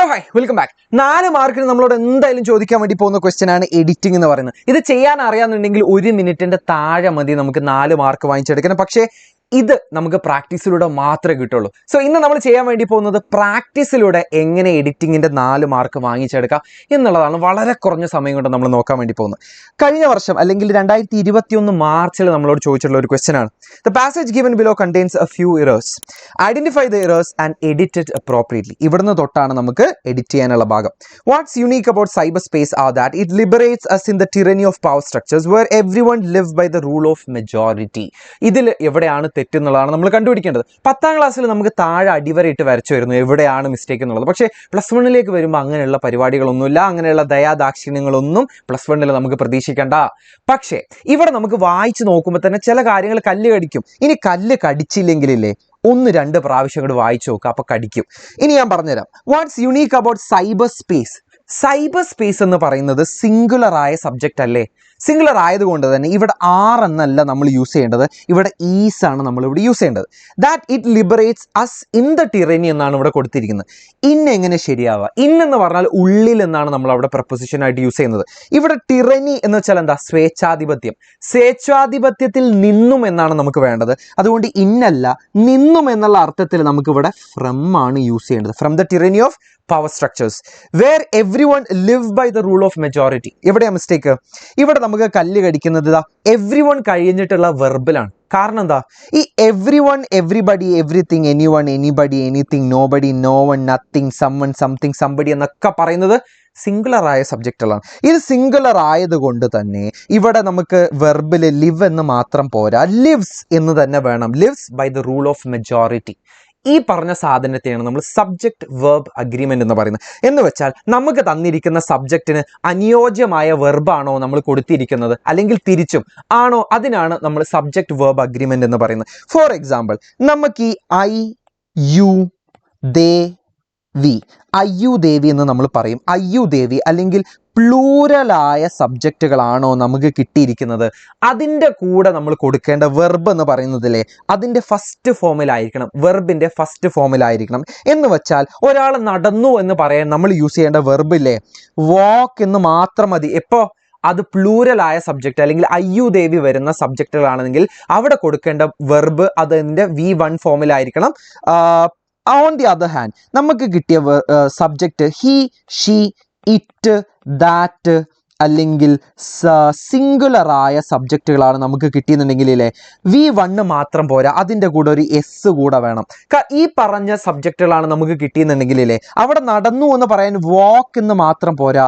Hello hi welcome back. 4 മാർക്കിന് നമ്മളോട് എന്തായാലും ചോദിക്കാൻ വേണ്ടി പോകുന്ന ക്വസ്റ്റ്യൻ ആണ് എഡിറ്റിംഗ് എന്ന് പറയുന്നത്. ഇത് ചെയ്യാൻ അറിയാന്നുണ്ടെങ്കിൽ 1 മിനിറ്റിന്റെ താഴെ മതി നമുക്ക് 4 മാർക്ക് വാങ്ങിച്ചെടുക്കണം. പക്ഷേ ഇത് നമുക്ക് പ്രാക്ടീസിലൂടെ മാത്രമേ കിട്ടുള്ളൂ. സോ ഇന്ന് നമ്മൾ ചെയ്യാൻ വേണ്ടി പോകുന്നത് പ്രാക്ടീസിലൂടെ എങ്ങനെ എഡിറ്റിങ്ങിന്റെ 4 മാർക്ക് വാങ്ങിച്ചെടുക്കാം എന്നുള്ളതാണ്. വളരെ കുറഞ്ഞ സമയം കൊണ്ട് നമ്മൾ നോക്കാൻ വേണ്ടി പോകുന്നത്. കഴിഞ്ഞ വർഷം അല്ലെങ്കിൽ 2021 മാർച്ചിൽ നമ്മളോട് ചോദിച്ചിട്ടുള്ള ഒരു ക്വസ്റ്റ്യൻ ആണ്. The passage given below contains a few errors. Identify the errors and edit it appropriately. ഇവിടുന്ന് തൊട്ടാണ് നമുക്ക് എഡിറ്റ് ചെയ്യാനുള്ള ഭാഗം. What's unique about cyber space are that it liberates us in the tyranny of power structures where everyone lives by the rule of majority. ഇതിൽ എവിടെയാണ് തെറ്റെന്നുള്ളതാണ് നമ്മൾ കണ്ടുപിടിക്കേണ്ടത്. 10ാം ക്ലാസ്സിൽ നമുക്ക് താഴെ അടിവരയിട്ട് വരച്ചു വരുന്നു എവിടെയാണ് മിസ്റ്റേക്ക് എന്നുള്ളത്. പക്ഷേ +1 വരുമ്പോൾ അങ്ങനെയുള്ള പരിപാടികളൊന്നുമില്ല, അങ്ങനെയുള്ള ദയാദാക്ഷിണ്യങ്ങളൊന്നും +1 നമുക്ക് പ്രതീക്ഷിക്കേണ്ട. പക്ഷേ ഇവിടെ നമുക്ക് വായിച്ച് നോക്കുമ്പോൾ തന്നെ ചില കാര്യങ്ങൾ കല്ല് കടിക്കും. ഇനി കല്ല് കടിച്ചില്ലെങ്കിലില്ലേ 1-2 പ്രാവശ്യം കൂടി വായിച്ചു നോക്കുക, അപ്പൊ കടിക്കും. ഇനി ഞാൻ പറഞ്ഞുതരാം. What's unique about cyber space. Cyber space എന്ന് പറയുന്നത് സിംഗുലർ ആയ സബ്ജക്റ്റ് അല്ലേ? സിംഗുലർ ആയതുകൊണ്ട് തന്നെ ഇവിടെ ആർ എന്നല്ല നമ്മൾ യൂസ് ചെയ്യേണ്ടത്, ഇവിടെ ഈസ് ആണ് നമ്മൾ ഇവിടെ യൂസ് ചെയ്യേണ്ടത്. That it liberates us in the tyranny എന്നാണ് ഇവിടെ കൊടുത്തിരിക്കുന്നത്. ഇൻ എങ്ങനെ ശരിയാവുക? ഇൻ എന്ന് പറഞ്ഞാൽ ഉള്ളിൽ എന്നാണ് നമ്മൾ അവിടെ പ്രപ്പോസിഷൻ ആയിട്ട് യൂസ് ചെയ്യുന്നത്. ഇവിടെ ടിറനി എന്ന് വെച്ചാൽ എന്താ? സ്വേച്ഛാധിപത്യം. സ്വേച്ഛാധിപത്യത്തിൽ നിന്നും എന്നാണ് നമുക്ക് വേണ്ടത്. അതുകൊണ്ട് ഇന്നല്ല, നിന്നും എന്നുള്ള അർത്ഥത്തിൽ നമുക്ക് ഇവിടെ ഫ്രം ആണ് യൂസ് ചെയ്യേണ്ടത്. From the tyranny of power structures where every one live by the rule of majority. എവിടെയാ മിസ്റ്റേക്ക്? ഇവിടെ നമുക്ക് കല്ല് കടിക്കുന്നത് എവ്രി വൺ കഴിഞ്ഞിട്ടുള്ള വെർബിലാണ്. കാരണം എന്താ? ഈ every one, everybody, everything, any one, anybody, anything, nobody, no one, nothing, someone, something, somebody എന്നൊക്കെ പറയുന്നത് സിംഗുലർ ആയ സബ്ജക്റ്റുകളാണ്. ഇത് സിംഗുലർ ആയതുകൊണ്ട് തന്നെ ഇവിടെ നമുക്ക് വെർബിൽ ലിവ് എന്ന് മാത്രം പോരാ, ലിവ്സ് എന്ന് തന്നെ വേണം. Lives by the rule of majority. ഈ പറഞ്ഞ സാധനത്തെയാണ് നമ്മൾ സബ്ജക്റ്റ് വെർബ് അഗ്രിമെന്റ് എന്ന് പറയുന്നത്. എന്ന് വെച്ചാൽ നമുക്ക് തന്നിരിക്കുന്ന സബ്ജക്റ്റിന് അനുയോജ്യമായ വെർബാണോ നമ്മൾ കൊടുത്തിരിക്കുന്നത്, അല്ലെങ്കിൽ തിരിച്ചും ആണോ, അതിനാണ് നമ്മൾ സബ്ജക്റ്റ് വെർബ് അഗ്രിമെന്റ് എന്ന് പറയുന്നത്. ഫോർ എക്സാമ്പിൾ, നമുക്ക് ഈ I U they we, Ayyu ദേവി എന്ന് നമ്മൾ പറയും. അയ്യു ദേവി അല്ലെങ്കിൽ പ്ലൂരലായ സബ്ജക്റ്റുകളാണോ നമുക്ക് കിട്ടിയിരിക്കുന്നത്, അതിൻ്റെ കൂടെ നമ്മൾ കൊടുക്കേണ്ട വെർബ് എന്ന് പറയുന്നതിലെ അതിൻ്റെ ഫസ്റ്റ് ഫോമിലായിരിക്കണം, വെർബിൻ്റെ ഫസ്റ്റ് ഫോമിലായിരിക്കണം. എന്ന് വെച്ചാൽ ഒരാൾ നടന്നു എന്ന് പറയാൻ നമ്മൾ യൂസ് ചെയ്യേണ്ട വെർബില്ലേ, വാക്ക് എന്ന് മാത്രം മതി. എപ്പോൾ? അത് പ്ലൂരലായ സബ്ജക്റ്റ് അല്ലെങ്കിൽ അയ്യു ദേവി വരുന്ന സബ്ജക്റ്റുകളാണെങ്കിൽ അവിടെ കൊടുക്കേണ്ട വെർബ് അതിൻ്റെ V1 ഫോമിലായിരിക്കണം. ഓൺ ദി അതർ ഹാൻഡ് നമുക്ക് കിട്ടിയ subject he, she, it, that അല്ലെങ്കിൽ സിംഗുലർ ആയ സബ്ജക്റ്റുകളാണ് നമുക്ക് കിട്ടിയെന്നുണ്ടെങ്കിലേ V1 മാത്രം പോരാ, അതിൻ്റെ കൂടെ ഒരു എസ് കൂടെ വേണം. ഈ പറഞ്ഞ സബ്ജക്റ്റുകളാണ് നമുക്ക് കിട്ടിയെന്നുണ്ടെങ്കിലേ അവിടെ നടന്നു എന്ന് പറയാൻ വാക്ക് എന്ന് മാത്രം പോരാ,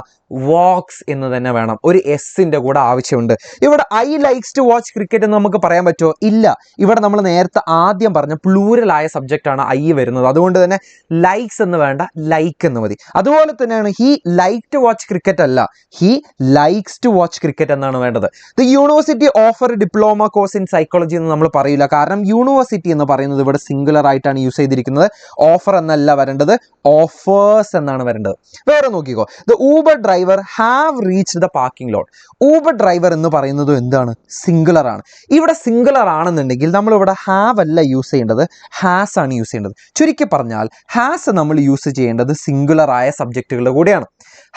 വാക്സ് എന്ന് തന്നെ വേണം. ഒരു എസിൻ്റെ കൂടെ ആവശ്യമുണ്ട്. ഇവിടെ I likes to watch cricket എന്ന് നമുക്ക് പറയാൻ പറ്റുമോ? ഇല്ല. ഇവിടെ നമ്മൾ നേരത്തെ ആദ്യം പറഞ്ഞ പ്ലൂരലായ സബ്ജക്റ്റാണ് ഐ വരുന്നത്. അതുകൊണ്ട് തന്നെ ലൈക്സ് എന്ന് വേണ്ട, ലൈക്ക് എന്ന് മതി. അതുപോലെ തന്നെയാണ് he like to watch cricket അല്ല, he likes to watch cricket എന്നാണ് വേണ്ടത്. The university offer diploma course in psychology എന്ന് നമ്മൾ പറയില്ല. കാരണം യൂണിവേഴ്സിറ്റി എന്ന് പറയുന്നത് ഇവിടെ സിംഗുലർ ആയിട്ടാണ് യൂസ് ചെയ്തിരിക്കുന്നത്. ഓഫർ എന്നല്ല വരേണ്ടത്, ഓഫേഴ്സ് എന്നാണ് വരേണ്ടത്. വേറെ നോക്കിക്കോ, the Uber driver have reached the parking lot. Uber driver എന്ന് പറയുന്നത് എന്താണ്? സിംഗുലർ ആണ്. ഇവിടെ സിംഗുലർ ആണെന്നുണ്ടെങ്കിൽ നമ്മൾ ഇവിടെ ഹാവ് അല്ല യൂസ് ചെയ്യേണ്ടത്, ഹാസ് ആണ് യൂസ് ചെയ്യേണ്ടത്. ചുരുക്കി പറഞ്ഞാൽ ഹാസ് നമ്മൾ യൂസ് ചെയ്യേണ്ടത് സിംഗുലർ ആയ സബ്ജക്റ്റുകളുടെ കൂടെയാണ്.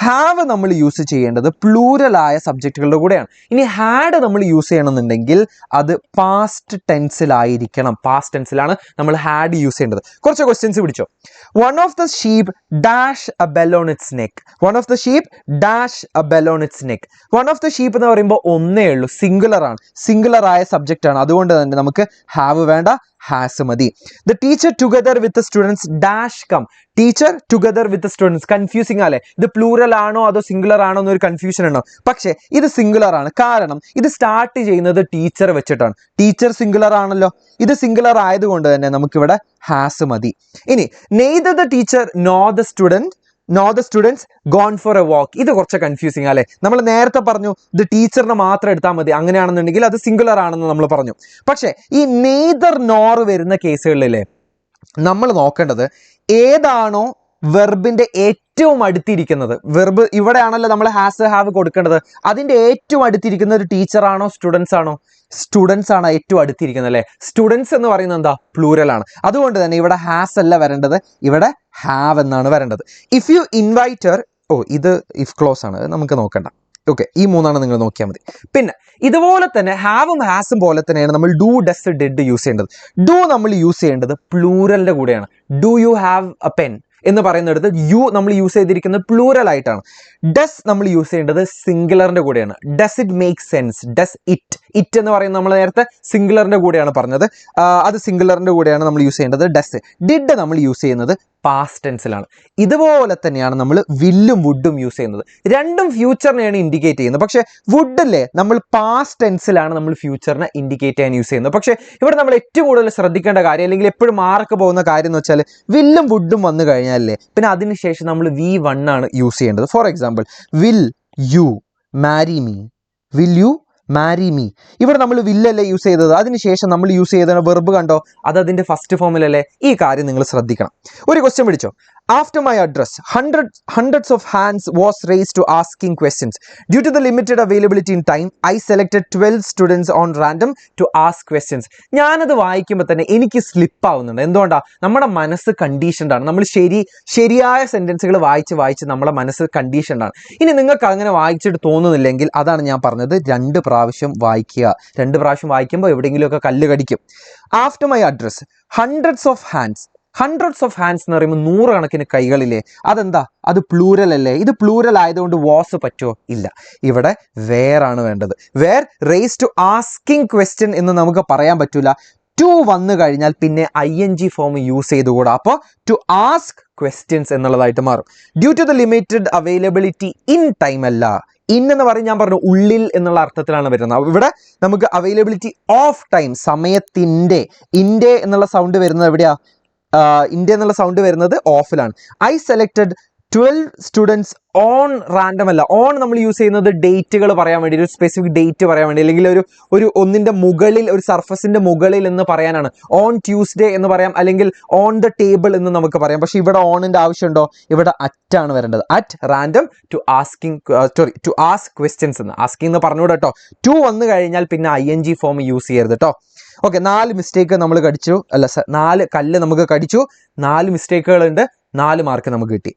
ഹാവ് നമ്മൾ യൂസ് ചെയ്യേണ്ടത് പ്ലൂരലായ സബ്ജക്റ്റുകളുടെ കൂടെയാണ്. ഇനി ഹാഡ് നമ്മൾ യൂസ് ചെയ്യണമെന്നുണ്ടെങ്കിൽ അത് പാസ്റ്റ് ടെൻസിലായിരിക്കണം. പാസ്റ്റ് ടെൻസിലാണ് നമ്മൾ ഹാഡ് യൂസ് ചെയ്യേണ്ടത്. കുറച്ച് ക്വസ്റ്റ്യൻസ് പിടിച്ചോ. One of the sheep dash A bell on its neck. One of the sheep dash A bell on its neck. One of the sheep എന്ന് പറയുമ്പോൾ ഒന്നേ ഉള്ളൂ, സിംഗുലർ ആണ്, സിംഗുലർ ആയ സബ്ജക്റ്റ് ആണ്. അതുകൊണ്ട് തന്നെ നമുക്ക് ഹാവ് വേണ്ട, ഹാസ് മതി. The teacher together with students dash come. Teacher together with students confusing അല്ലേ? ഇത് പ്ലൂറൽ ആണോ അതോ സിംഗുലർ ആണോ എന്നൊരു കൺഫ്യൂഷൻ ഉണ്ടോ? പക്ഷേ ഇത് സിംഗുലർ ആണ്. കാരണം ഇത് സ്റ്റാർട്ട് ചെയ്യുന്നത് ടീച്ചർ വെച്ചിട്ടാണ്. ടീച്ചർ സിംഗുലർ ആണല്ലോ. ഇത് സിംഗുലർ ആയതുകൊണ്ട് തന്നെ നമുക്കിവിടെ ഹാസ് മതി. ഇനി neither the teacher nor the students gone for a walk. ഇത് കുറച്ച് കൺഫ്യൂസിങ് അല്ലേ? നമ്മൾ നേരത്തെ പറഞ്ഞു ഇത് ടീച്ചറിനെ മാത്രം എടുത്താൽ മതി, അങ്ങനെയാണെന്നുണ്ടെങ്കിൽ അത് സിംഗുലർ ആണെന്ന് നമ്മൾ പറഞ്ഞു. പക്ഷേ ഈ നെയ്തർ നോർ വരുന്ന കേസുകളിലേ നമ്മൾ നോക്കേണ്ടത് ഏതാണോ വെർബിന്റെ ഏറ്റവും അടുത്തിരിക്കുന്നത്, വെർബ് ഇവിടെയാണല്ലോ നമ്മൾ ഹാസ് ഹാവ് കൊടുക്കേണ്ടത്, അതിന്റെ ഏറ്റവും അടുത്തിരിക്കുന്ന ഒരു ടീച്ചറാണോ സ്റ്റുഡൻസ് ആണോ? സ്റ്റുഡൻസ് ആണ് ഏറ്റവും അടുത്തിരിക്കുന്നത് അല്ലേ. സ്റ്റുഡൻസ് എന്ന് പറയുന്നത് എന്താ? പ്ലൂറൽ ആണ്. അതുകൊണ്ട് തന്നെ ഇവിടെ ഹാസ് അല്ല വരേണ്ടത്, ഇവിടെ ഹാവ് എന്നാണ് വരേണ്ടത്. ഇഫ് യു ഇൻവൈറ്റർ, ഇത് ഇഫ് ക്ലോസ് ആണ്, നമുക്ക് നോക്കണ്ട. ഓക്കെ, ഈ മൂന്നാണ് നിങ്ങൾ നോക്കിയാൽ മതി. പിന്നെ ഇതുപോലെ തന്നെ ഹാവും ഹാസും പോലെ തന്നെയാണ് നമ്മൾ ഡു ഡസ് ഡിഡ് യൂസ് ചെയ്യേണ്ടത്. ഡു നമ്മൾ യൂസ് ചെയ്യേണ്ടത് പ്ലൂറലിന്റെ കൂടെയാണ്. Do you have A pen എന്ന് പറയുന്നിടത്ത് യു നമ്മൾ യൂസ് ചെയ്തിരിക്കുന്നത് പ്ലൂറൽ ആയിട്ടാണ്. ഡസ് നമ്മൾ യൂസ് ചെയ്യേണ്ടത് സിംഗുലറിന്റെ കൂടെയാണ്. Does it make sense, does it, it എന്ന് പറയുന്നത് നമ്മൾ നേരത്തെ സിംഗുലറിന്റെ കൂടെയാണ് പറഞ്ഞത്, അത് സിംഗുലറിന്റെ കൂടെയാണ് നമ്മൾ യൂസ് ചെയ്യേണ്ടത്. ഡസ്. ഡിഡ് നമ്മൾ യൂസ് ചെയ്യുന്നത് പാസ്റ്റ് ടെൻസിലാണ്. ഇതുപോലെ തന്നെയാണ് നമ്മൾ വില്ലും വുഡും യൂസ് ചെയ്യുന്നത്. രണ്ടും ഫ്യൂച്ചറിനെയാണ് ഇൻഡിക്കേറ്റ് ചെയ്യുന്നത്. പക്ഷേ വുഡല്ലേ നമ്മൾ പാസ്റ്റ് ടെൻസിലാണ് നമ്മൾ ഫ്യൂച്ചറിനെ ഇൻഡിക്കേറ്റ് ചെയ്യാൻ യൂസ് ചെയ്യുന്നത്. പക്ഷേ ഇവിടെ നമ്മൾ ഏറ്റവും കൂടുതൽ ശ്രദ്ധിക്കേണ്ട കാര്യം, അല്ലെങ്കിൽ എപ്പോഴും മാർക്ക് പോകുന്ന കാര്യം എന്ന് വെച്ചാൽ വില്ലും വുഡും വന്നു കഴിഞ്ഞാലേ പിന്നെ അതിനുശേഷം നമ്മൾ V1 ആണ് യൂസ് ചെയ്യേണ്ടത്. For example, will you marry me, will you marry me. ഇവിടെ നമ്മൾ വില്ലല്ലേ യൂസ് ചെയ്തത്, അതിനുശേഷം നമ്മൾ യൂസ് ചെയ്ത വെർബ് കണ്ടോ, അത് അതിന്റെ ഫസ്റ്റ് ഫോമിലല്ലേ. ഈ കാര്യം നിങ്ങൾ ശ്രദ്ധിക്കണം. ഒരു ക്വസ്റ്റ്യൻ പിടിച്ചോ. After my address, hundreds of hands was raised to asking questions. Due to the limited availability in time, I selected 12 students on random to ask questions. ഞാനത് വായിക്കുമ്പോൾ തന്നെ എനിക്ക് സ്ലിപ്പ് ആവുന്നുണ്ട്. എന്തുകൊണ്ടാണ്? നമ്മുടെ മനസ്സ് കണ്ടീഷൻഡ് ആണ്. നമ്മൾ ശരിയായ സെന്റൻസുകൾ വായിച്ച് നമ്മുടെ മനസ്സ് കണ്ടീഷൻഡ് ആണ്. ഇനി നിങ്ങൾക്ക് അങ്ങനെ വായിച്ചിട്ട് തോന്നുന്നില്ലെങ്കിൽ അതാണ് ഞാൻ പറഞ്ഞത്, 2 പ്രാവശ്യം വായിക്കുക. 2 പ്രാവശ്യം വായിക്കുമ്പോൾ എവിടെയെങ്കിലുമൊക്കെ കല്ല് കടിക്കും. After my address, hundreds of hands എന്ന് പറയുമ്പോൾ 100 കണക്കിന് കൈകളില്ലേ, അതെന്താ? അത് പ്ലൂരൽ അല്ലേ. ഇത് പ്ലൂരൽ ആയതുകൊണ്ട് വാസ് പറ്റുമോ? ഇല്ല. ഇവിടെ വേർ ആണ് വേണ്ടത്. Where race to asking question എന്ന് നമുക്ക് പറയാൻ പറ്റൂല. ടു വന്നു കഴിഞ്ഞാൽ പിന്നെ ING ഫോം യൂസ് ചെയ്തുകൂടാ. അപ്പോൾ ടു ആസ്ക് ക്വസ്റ്റ്യൻസ് എന്നുള്ളതായിട്ട് മാറും. Due to the limited availability in time അല്ല, ഇൻ എന്ന് പറയും, ഞാൻ പറഞ്ഞു ഉള്ളിൽ എന്നുള്ള അർത്ഥത്തിലാണ് വരുന്നത്. ഇവിടെ നമുക്ക് അവൈലബിലിറ്റി ഓഫ് ടൈം, സമയത്തിൻ്റെ, ഇൻ്റെ എന്നുള്ള സൗണ്ട് വരുന്നത് എവിടെയാ? ഇന്ത്യ എന്നുള്ള സൗണ്ട് വരുന്നത് ഓഫിലാണ്. I selected 12 students on random അല്ല. ഓൺ നമ്മൾ യൂസ് ചെയ്യുന്നത് ഡേറ്റുകൾ പറയാൻ വേണ്ടി, ഒരു സ്പെസിഫിക് ഡേറ്റ് പറയാൻ വേണ്ടി, അല്ലെങ്കിൽ ഒരു ഒന്നിന്റെ മുകളിൽ, ഒരു സർഫസിന്റെ മുകളിൽ എന്ന് പറയാനാണ്. ഓൺ ട്യൂസ്ഡേ എന്ന് പറയാം, അല്ലെങ്കിൽ ഓൺ ദ ടേബിൾ എന്ന് നമുക്ക് പറയാം. പക്ഷെ ഇവിടെ ഓണിന്റെ ആവശ്യമുണ്ടോ? ഇവിടെ അറ്റാണ് വരേണ്ടത്. At random to ask questions എന്ന്. ആസ്കിംഗ് എന്ന് പറഞ്ഞുകൂടെ കേട്ടോ. ടു വന്നു കഴിഞ്ഞാൽ പിന്നെ ING ഫോം യൂസ് ചെയ്യരുത് കേട്ടോ. ഓക്കെ, 4 മിസ്റ്റേക്ക് നമ്മൾ കടിച്ചു, 4 കല്ല് നമുക്ക് കടിച്ചു, 4 മിസ്റ്റേക്കുകൾ ഉണ്ട്, 4 മാർക്ക് നമുക്ക് കിട്ടി.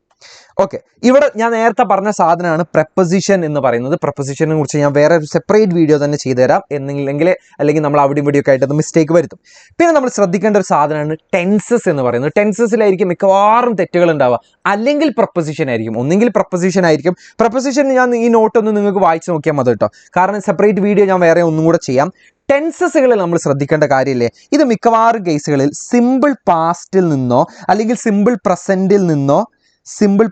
ഓക്കെ, ഇവിടെ ഞാൻ നേരത്തെ പറഞ്ഞ സാധനമാണ് പ്രപ്പോസിഷൻ എന്ന് പറയുന്നത്. പ്രപ്പോസിഷനെ കുറിച്ച് ഞാൻ വേറെ ഒരു സെപ്പറേറ്റ് വീഡിയോ തന്നെ ചെയ്തുതരാം, അല്ലെങ്കിൽ നമ്മൾ അവിടെയും ഇവിടെയൊക്കെ ആയിട്ട് അത് മിസ്റ്റേക്ക് വരുത്തും. പിന്നെ നമ്മൾ ശ്രദ്ധിക്കേണ്ട ഒരു സാധനമാണ് ടെൻസസ് എന്ന് പറയുന്നത്. ടെൻസസിലായിരിക്കും മിക്കവാറും തെറ്റുകൾ ഉണ്ടാവുക, അല്ലെങ്കിൽ പ്രപ്പോസിഷൻ ആയിരിക്കും. ഒന്നെങ്കിൽ പ്രപ്പോസിഷൻ ആയിരിക്കും. പ്രപ്പോസിഷൻ ഞാൻ ഈ നോട്ടൊന്ന് നിങ്ങൾക്ക് വായിച്ച് നോക്കിയാൽ മതി കേട്ടോ, കാരണം സെപ്പറേറ്റ് വീഡിയോ ഞാൻ വേറെ ഒന്നും കൂടെ ചെയ്യാം. ടെൻസസുകളിൽ നമ്മൾ ശ്രദ്ധിക്കേണ്ട കാര്യമില്ലേ, ഇത് മിക്കവാറും കേസുകളിൽ സിമ്പിൾ പാസ്റ്റിൽ നിന്നോ അല്ലെങ്കിൽ സിമ്പിൾ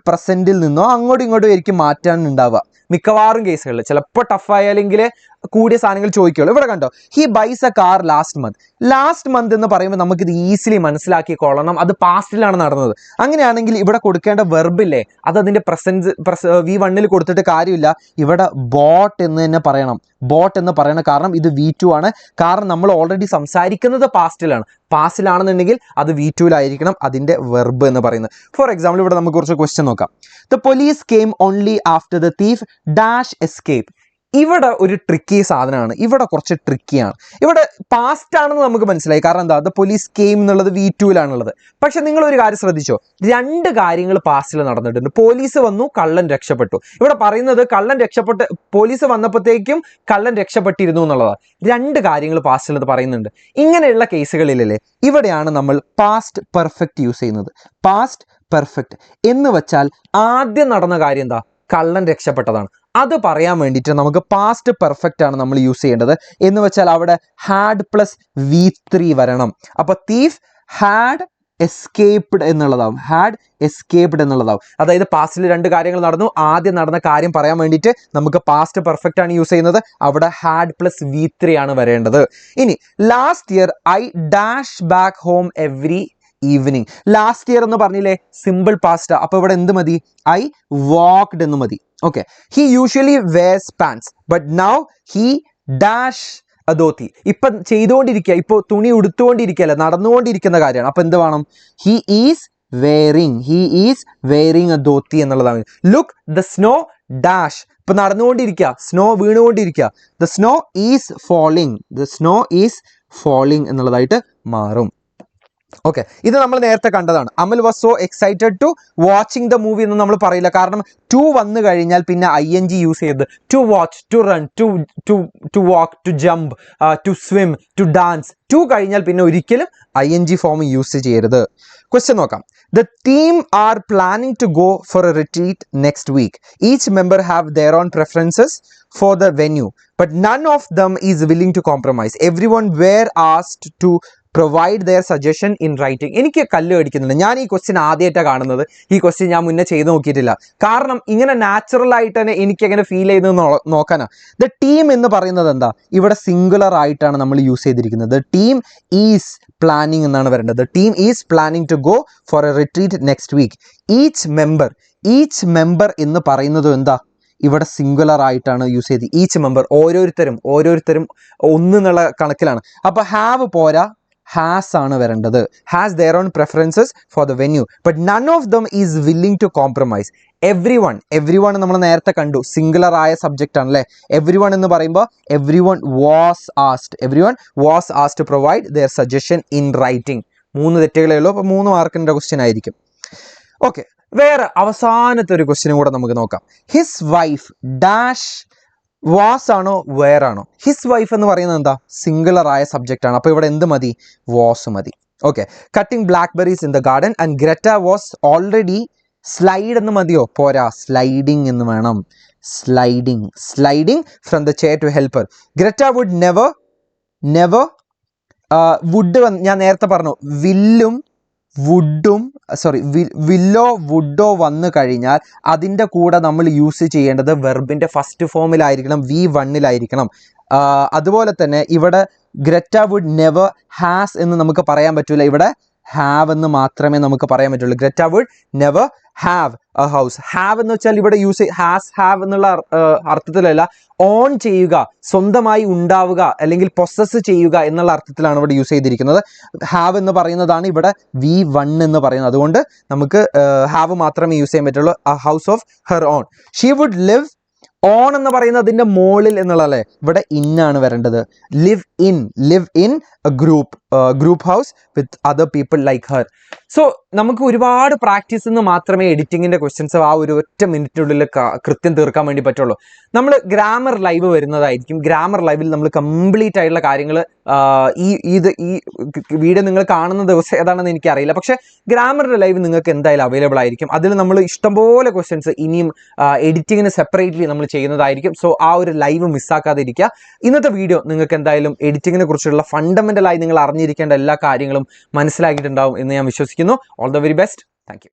പ്രസന്റിൽ നിന്നോ അങ്ങോട്ടും ഇങ്ങോട്ടും ആയിരിക്കും മാറ്റാൻ ഉണ്ടാവുക. മിക്കവാറും കേസുകളിൽ ചിലപ്പോൾ ടഫായാലെങ്കിൽ കൂടിയ സാധനങ്ങൾ ചോദിക്കുള്ളൂ. ഇവിടെ കണ്ടോ, he bias A car last month എന്ന് പറയുമ്പോൾ നമുക്കിത് ഈസിലി മനസ്സിലാക്കി കൊള്ളണം, അത് പാസ്റ്റിലാണ് നടന്നത്. അങ്ങനെയാണെങ്കിൽ ഇവിടെ കൊടുക്കേണ്ട വെർബില്ലേ, അത് അതിന്റെ V1 കൊടുത്തിട്ട് കാര്യമില്ല. ഇവിടെ ബോട്ട് എന്ന് തന്നെ പറയണം. കാരണം ഇത് V2 ആണ്. കാരണം നമ്മൾ ഓൾറെഡി സംസാരിക്കുന്നത് പാസ്റ്റിലാണെന്നുണ്ടെങ്കിൽ അത് V2 അതിന്റെ വെർബ് എന്ന് പറയുന്നത്. ഫോർ എക്സാമ്പിൾ, ഇവിടെ നമുക്ക് കുറച്ച് ക്വസ്റ്റ്യൻ നോക്കാം. The police came only after the thief dash escape. ഇവിടെ ഒരു ട്രിക്കി സാധനമാണ്, ഇവിടെ കുറച്ച് ട്രിക്കിയാണ്. ഇവിടെ പാസ്റ്റ് ആണെന്ന് നമുക്ക് മനസ്സിലായി, കാരണം എന്താ? ദ പോലീസ് കെയിം എന്നുള്ളത് V2 പക്ഷെ നിങ്ങൾ ഒരു കാര്യം ശ്രദ്ധിച്ചോ, 2 കാര്യങ്ങൾ പാസ്റ്റിൽ നടന്നിട്ടുണ്ട്. പോലീസ് വന്നു, കള്ളൻ രക്ഷപ്പെട്ടു. ഇവിടെ പറയുന്നത് പോലീസ് വന്നപ്പോഴത്തേക്കും കള്ളൻ രക്ഷപ്പെട്ടിരുന്നു എന്നുള്ളതാണ്. 2 കാര്യങ്ങൾ പാസ്റ്റിൽ പറയുന്നുണ്ട്. ഇങ്ങനെയുള്ള കേസുകളിലല്ലേ ഇവിടെയാണ് നമ്മൾ പാസ്റ്റ് പെർഫെക്റ്റ് യൂസ് ചെയ്യുന്നത്. പാസ്റ്റ് പെർഫെക്റ്റ് എന്ന് വെച്ചാൽ ആദ്യം നടന്ന കാര്യം എന്താ? കള്ളൻ രക്ഷപ്പെട്ടതാണ്. അത് പറയാൻ വേണ്ടിയിട്ട് നമുക്ക് പാസ്റ്റ് പെർഫെക്റ്റ് ആണ് നമ്മൾ യൂസ് ചെയ്യേണ്ടത്. എന്ന് വെച്ചാൽ അവിടെ ഹാഡ് പ്ലസ് V3 വരണം. അപ്പൊ തീഫ് ഹാഡ് എസ്കേപ്ഡ് എന്നുള്ളതാവും. അതായത് പാസ്റ്റിൽ 2 കാര്യങ്ങൾ നടന്നു. ആദ്യം നടന്ന കാര്യം പറയാൻ വേണ്ടിയിട്ട് നമുക്ക് പാസ്റ്റ് പെർഫെക്റ്റ് ആണ് യൂസ് ചെയ്യുന്നത്. അവിടെ ഹാഡ് പ്ലസ് V3 ആണ് വരേണ്ടത്. ഇനി last year I dash back home every evening. Last year എന്ന് പറഞ്ഞില്ലേ, സിമ്പിൾ പാസ്റ്റ്. അപ്പൊ ഇവിടെ എന്ത് മതി? ഐ വാക്ക്ഡ് എന്ന് മതി. Okay, he usually wears pants but now he dash അധോത്തി. ഇപ്പൊ തുണി ഉടുത്തുകൊണ്ടിരിക്കുകയല്ല, നടന്നുകൊണ്ടിരിക്കുന്ന കാര്യമാണ്. അപ്പൊ എന്ത് വേണം? He is wearing A dhoti എന്നുള്ളതാണ്. ലുക്ക് ദ സ്നോ ഡാഷ്, ഇപ്പൊ നടന്നുകൊണ്ടിരിക്കുക, snow വീണുകൊണ്ടിരിക്കുക. The snow is falling എന്നുള്ളതായിട്ട് മാറും. ഓക്കെ, ഇത് നമ്മൾ നേരത്തെ കണ്ടതാണ്. അമൽ was so excited to watching the movie എന്ന് നമ്മൾ പറയില്ല, കാരണം ടു വന്നു കഴിഞ്ഞാൽ പിന്നെ ING യൂസ് ചെയ്ത് to watch, to run, to walk, to jump, to swim, to dance. To കഴിഞ്ഞാൽ പിന്നെ ഒരിക്കലും ING ഫോം യൂസ് ചെയ്യരുത്. ക്വസ്റ്റ്യൻ നോക്കാം. The team are planning to go for a retreat next week. Each member have their own preferences for the venue, but none of them is willing to compromise. Everyone were asked to provide their suggestion in writing. എനിക്ക് കല്ല് അടിക്കുന്നുണ്ട്. ഞാൻ ഈ question ആദ്യമായിട്ടാണ് കാണുന്നത്. ഈ question ഞാൻ മുന്നേ ചെയ്ത് നോക്കിയിട്ടില്ല. കാരണം ഇങ്ങനെ നാച്ചുറൽ ആയിട്ട് തന്നെ എനിക്ക് എങ്ങനെ ഫീൽ ചെയ്യുന്നത് നോക്കാനാ. ദ ടീം എന്ന് പറയുന്നത് എന്താ, ഇവിടെ സിംഗുലർ ആയിട്ടാണ് നമ്മൾ യൂസ് ചെയ്തിരിക്കുന്നത്. ദ ടീം ഈസ് പ്ലാനിങ് എന്നാണ് വരേണ്ടത്. The team is planning to go for a retreat next week. Each member എന്ന് പറയുന്നത് എന്താ, ഇവിടെ സിംഗുലർ ആയിട്ടാണ് യൂസ് ചെയ്ത്. ഈച്ച് മെമ്പർ, ഓരോരുത്തരും ഒന്നുള്ള കണക്കിലാണ്. അപ്പൊ ഹാവ് പോരാ, ഹാസ് ആണ് വരേണ്ടത്. Has their own preferences for the venue, but none of them is willing to compromise. Everyone നമ്മൾ നേരത്തെ കണ്ടു, സിംഗുലർ ആയ സബ്ജക്റ്റ് ആണ് അല്ലേ. എവ്രി വൺ എന്ന് പറയുമ്പോൾ every one was asked to provide their suggestion in writing. 3 തെറ്റുകളേ ഉള്ളൂ. അപ്പോൾ 3 മാർക്കിൻ്റെ ക്വസ്റ്റ്യൻ ആയിരിക്കും. ഓക്കെ, വേറെ അവസാനത്തെ ഒരു ക്വസ്റ്റ്യനും കൂടെ നമുക്ക് നോക്കാം. ഹിസ് വൈഫ് ഡാഷ് വാസ് ആണോ വെയർ ആണോ? ഹിസ് വൈഫ് എന്ന് പറയുന്നത് എന്താ, സിംഗുലർ ആയ സബ്ജക്റ്റ് ആണ്. അപ്പോൾ ഇവിടെ എന്ത് മതി, വാസ് മതി. Okay, cutting blackberries in the garden and Greta was already. Slide എന്ന് മതിയോ? പോരാ, സ്ലൈഡിങ് എന്ന് വേണം. Sliding from the chair to help her. Greta would never would, ഞാൻ നേരത്തെ പറഞ്ഞു വില്ലോ വുഡോ വന്നു കഴിഞ്ഞാൽ അതിൻ്റെ കൂടെ നമ്മൾ യൂസ് ചെയ്യേണ്ടത് വെർബിൻ്റെ ഫസ്റ്റ് ഫോമിലായിരിക്കണം, V1 അതുപോലെ തന്നെ ഇവിടെ ഗ്രറ്റ വുഡ് നെവർ ഹാസ് എന്ന് നമുക്ക് പറയാൻ പറ്റൂല. ഇവിടെ ഹാവ് എന്ന് മാത്രമേ നമുക്ക് പറയാൻ പറ്റുള്ളൂ. Greta would never have a house. Have എന്ന് വെച്ചാൽ ഇവിടെ യൂസ് ഹാവ് എന്നുള്ള അർത്ഥത്തിലല്ല, ഓൺ ചെയ്യുക, സ്വന്തമായി ഉണ്ടാവുക അല്ലെങ്കിൽ പൊസസ് ചെയ്യുക എന്നുള്ള അർത്ഥത്തിലാണ് ഇവിടെ യൂസ് ചെയ്തിരിക്കുന്നത്. ഹാവ് എന്ന് പറയുന്നതാണ് ഇവിടെ V1 എന്ന് പറയുന്നത്. അതുകൊണ്ട് നമുക്ക് ഹാവ് മാത്രമേ യൂസ് ചെയ്യാൻ പറ്റുള്ളൂ. A house of her own. She would live on എന്ന് പറയുന്നത് അതിൻ്റെ മുകളിൽ എന്നുള്ളതല്ലേ, ഇവിടെ ഇന്നാണ് വരേണ്ടത്. Live in a group house with other people like her. So നമുക്ക് ഒരുപാട് പ്രാക്ടീസ് നിന്ന് മാത്രമേ എഡിറ്റിങ്ങിൻ്റെ ക്വസ്റ്റ്യൻസ് ആ ഒരു ഒറ്റ മിനിറ്റിനുള്ളിൽ കൃത്യം തീർക്കാൻ വേണ്ടി പറ്റുള്ളൂ. നമ്മൾ ഗ്രാമർ ലൈവ് വരുന്നതായിരിക്കും. ഗ്രാമർ ലൈവിൽ നമ്മൾ കംപ്ലീറ്റ് ആയിട്ടുള്ള കാര്യങ്ങൾ ഈ വീഡിയോ നിങ്ങൾ കാണുന്ന ദിവസം ഏതാണെന്ന് എനിക്കറിയില്ല, പക്ഷേ ഗ്രാമറിൻ്റെ ലൈവ് നിങ്ങൾക്ക് എന്തായാലും അവൈലബിൾ ആയിരിക്കും. അതിൽ നമ്മൾ ഇഷ്ടംപോലെ ക്വസ്റ്റ്യൻസ് ഇനിയും എഡിറ്റിങ്ങിന് സെപ്പറേറ്റ്ലി നമ്മൾ ചെയ്യുന്നതായിരിക്കും. സോ ആ ഒരു ലൈവ് മിസ്സാക്കാതിരിക്കുക. ഇന്നത്തെ വീഡിയോ നിങ്ങൾക്ക് എന്തായാലും എഡിറ്റിങ്ങിനെ കുറിച്ചുള്ള ഫണ്ടമെൻ്റലായി നിങ്ങൾ അറിഞ്ഞിരിക്കേണ്ട എല്ലാ കാര്യങ്ങളും മനസ്സിലാക്കിയിട്ടുണ്ടാവും എന്ന് ഞാൻ വിശ്വസിക്കുന്നു. All the very best. Thank you.